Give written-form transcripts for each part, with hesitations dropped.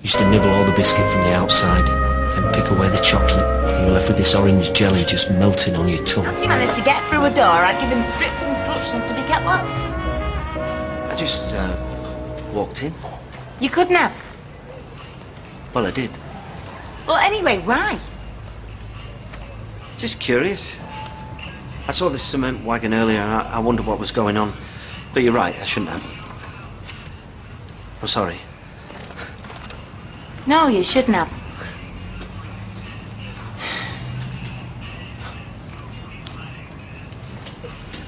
Used to nibble all the biscuit from the outside, then pick away the chocolate, and you're left with this orange jelly just melting on your tongue. If you managed to get through a door, I'd give him strict instructions to be kept locked. I just, walked in. You couldn't have. Well, I did. Well, anyway, why? Just curious. I saw the cement wagon earlier and I wondered what was going on. But you're right, I shouldn't have. I'm sorry. No, you shouldn't have.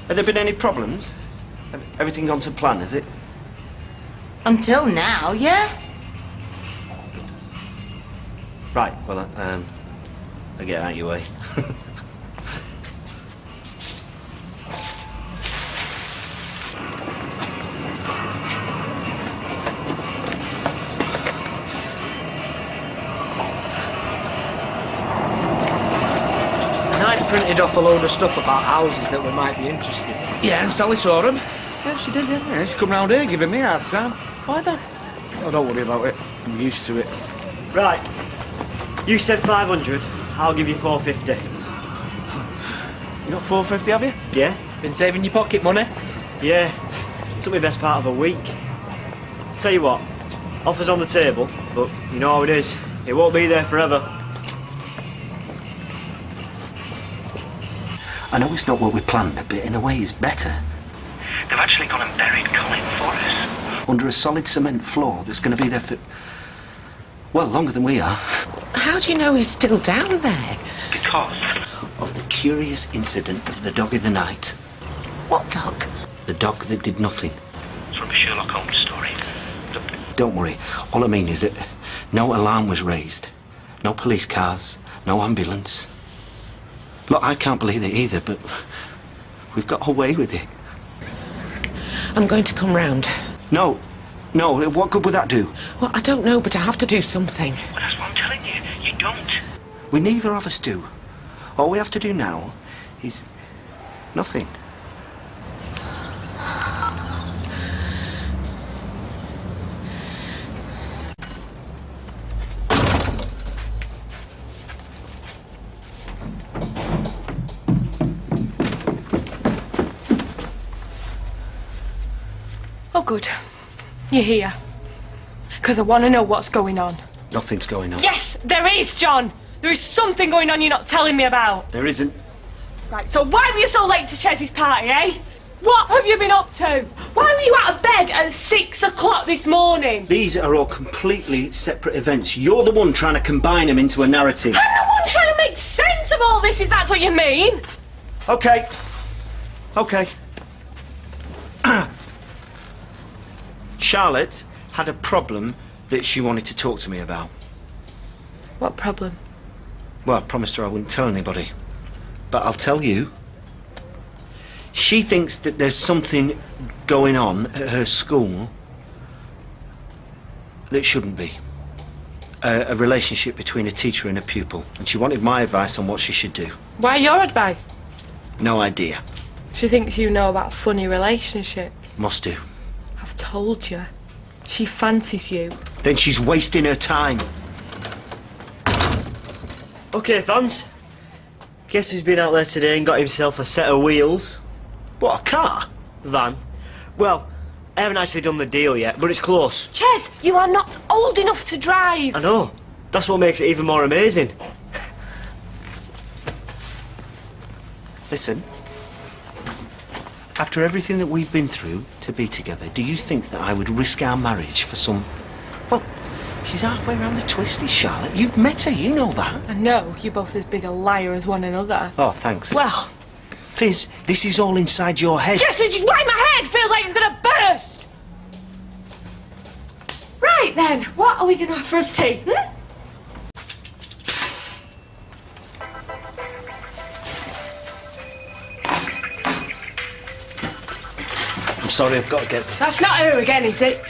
Have there been any problems? Everything gone to plan, has it? Until now, yeah? Right, well, I get out of your way. Printed off a load of stuff about houses that we might be interested in. Yeah, and Sally saw them. Yeah, she did, yeah. Yeah, she come round here giving me a hard time. Why then? Oh, don't worry about it. I'm used to it. Right. You said 500. I'll give you 450. You got 450, have you? Yeah? Been saving your pocket money? Yeah. Took me best part of a week. Tell you what, offer's on the table, but you know how it is. It won't be there forever. I know it's not what we planned, but in a way it's better. They've actually gone and buried Colin for us. Under a solid cement floor that's going to be there for, well, longer than we are. How do you know he's still down there? Because Of the curious incident of the dog of the night. What dog? The dog that did nothing. it's from a Sherlock Holmes story. Don't worry. All I mean is that no alarm was raised. No police cars. No ambulance. Look, I can't believe it either, but we've got away with it. I'm going to come round. No. What good would that do? Well, I don't know, but I have to do something. Well, that's what I'm telling you. You don't. We neither of us do. All we have to do now is nothing. Oh, good. You're here. Because I want to know what's going on. Nothing's going on. Yes, there is, John! There is something going on you're not telling me about. There isn't. Right, so why were you so late to Chesney's party, eh? What have you been up to? Why were you out of bed at 6 o'clock this morning? These are all completely separate events. You're the one trying to combine them into a narrative. I'm the one trying to make sense of all this, if that's what you mean. Okay. Charlotte had a problem that she wanted to talk to me about. What problem? Well, I promised her I wouldn't tell anybody. But I'll tell you. She thinks that there's something going on at her school that shouldn't be. A relationship between a teacher and a pupil. And she wanted my advice on what she should do. Why your advice? No idea. She thinks you know about funny relationships. Must do. I've told you. She fancies you. Then she's wasting her time. Okay, fans. Guess who's been out there today and got himself a set of wheels? What, a car? Van. Well, I haven't actually done the deal yet, but it's close. Ches, you are not old enough to drive. I know. That's what makes it even more amazing. Listen. After everything that we've been through to be together, do you think that I would risk our marriage for some... Well, she's halfway around the twisties, Charlotte. You've met her, you know that. I know, you're both as big a liar as one another. Oh, thanks. Well... Fizz, this is all inside your head. Yes, which is why my head feels like it's gonna burst! Right then, what are we gonna have for us tea, I'm sorry, I've got to get this. That's not her again, is it?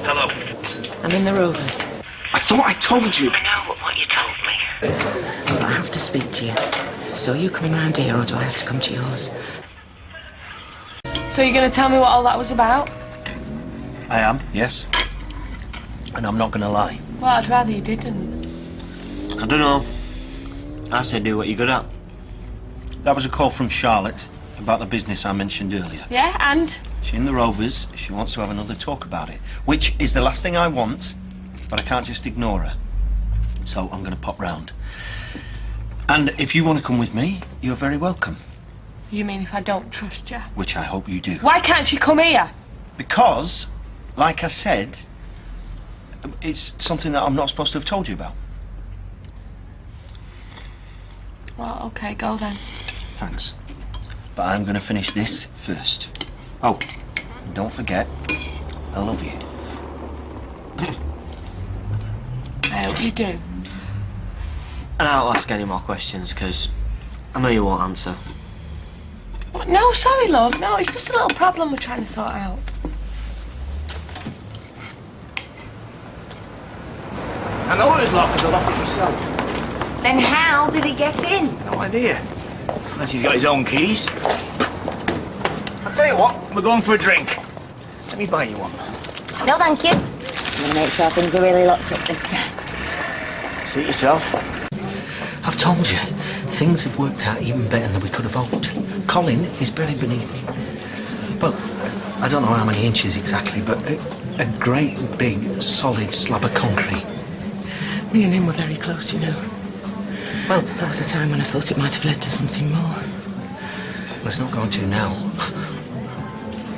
Hello. I'm in the Rovers. I thought I told you. I know what you told me. But I have to speak to you. So are you coming round here or do I have to come to yours? So you're gonna tell me what all that was about? I am, yes. And I'm not going to lie. Well, I'd rather you didn't. I don't know. I say do what you're good at. That was a call from Charlotte about the business I mentioned earlier. Yeah, and? She's in the Rovers. She wants to have another talk about it, which is the last thing I want, but I can't just ignore her. So I'm going to pop round. And if you want to come with me, you're very welcome. You mean if I don't trust you? Which I hope you do. Why can't she come here? Because, like I said, it's something that I'm not supposed to have told you about. Well, okay, go then. Thanks. But I'm going to finish this first. Oh, and don't forget, I love you. I hope you do. And I won't ask any more questions, because I know you won't answer. No, sorry, love. No, it's just a little problem we're trying to sort out. I know it was locked because I locked it myself. Then how did he get in? No idea. Unless he's got his own keys. I'll tell you what, we're going for a drink. Let me buy you one. No, thank you. I'm going to make sure things are really locked up this time. Suit yourself. I've told you, things have worked out even better than we could have hoped. Colin is buried beneath me. Well, I don't know how many inches exactly, but a great big solid slab of concrete. Me and him were very close, you know. Well, There was a time when I thought it might have led to something more. let's not go into now.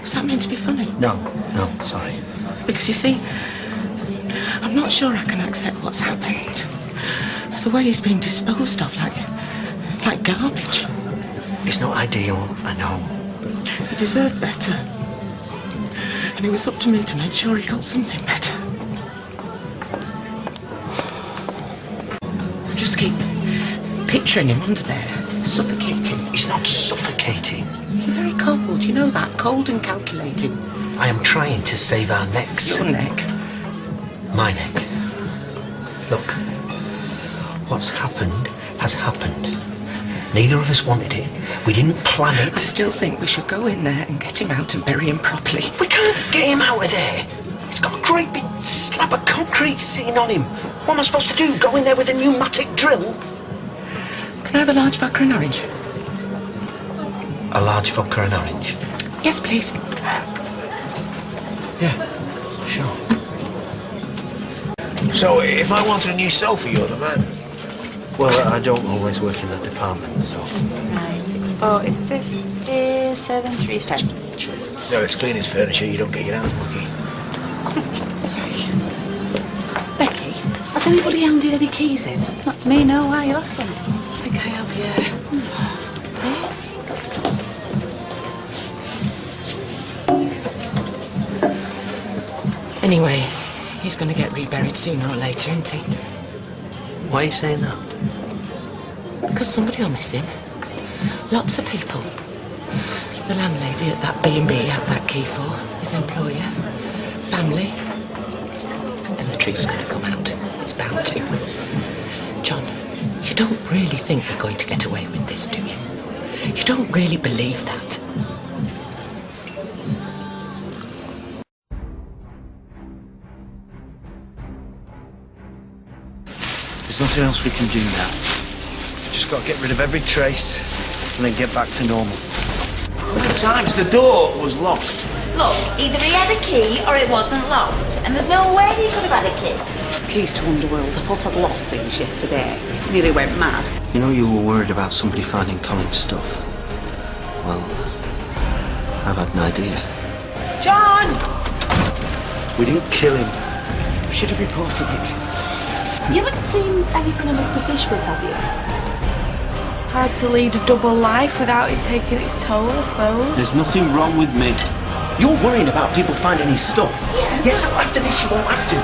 Was that meant to be funny? No, sorry. Because you see, I'm not sure I can accept what's happened. The way he's being disposed of, like garbage. It's not ideal, I know. He deserved better. And it was up to me to make sure he got something better. I just keep picturing him under there, suffocating. He's not suffocating. You're very cold, you know that. Cold and calculating. I am trying to save our necks. Your neck. My neck. Look, what's happened has happened. Neither of us wanted it. We didn't plan I it. still think we should go in there and get him out and bury him properly. We can't get him out of there. He's got a great big slab of concrete sitting on him. What am I supposed to do? Go in there with a pneumatic drill? Can I have a large vodka and orange? A large vodka and orange? Yes, please. Yeah, sure. So, if I wanted a new sofa, you're the man. Well, I don't always work in that department, so... 9, 6, 40, 50, 7, 3, 10. Cheers. So it's clean as furniture, you don't get your hands mucky. Sorry. Becky, has anybody handed any keys in? Not to me, no. Why, your son? I think I have, yeah. Anyway, he's going to get reburied sooner or later, isn't he? Why are you saying that? Because somebody will miss him. Lots of people. The landlady at that B&B had that key for, his employer, family. And the truth's going to come out. It's bound to. John, you don't really think we're going to get away with this, do you? You don't really believe that. There's nothing else we can do now. Just got to get rid of every trace and then get back to normal. At times, the door was locked. Look, either he had a key or it wasn't locked. And there's no way he could have had a key. Keys to Underworld. I thought I'd lost things yesterday. Nearly went mad. You know you were worried about somebody finding Colin's stuff. Well, I've had an idea. John! We didn't kill him. We should have reported it. You haven't seen anything of Mr. Fishburne, have you? Hard to lead a double life without it taking its toll, I suppose. There's nothing wrong with me. You're worrying about people finding his stuff. Yeah, so after this you won't have to.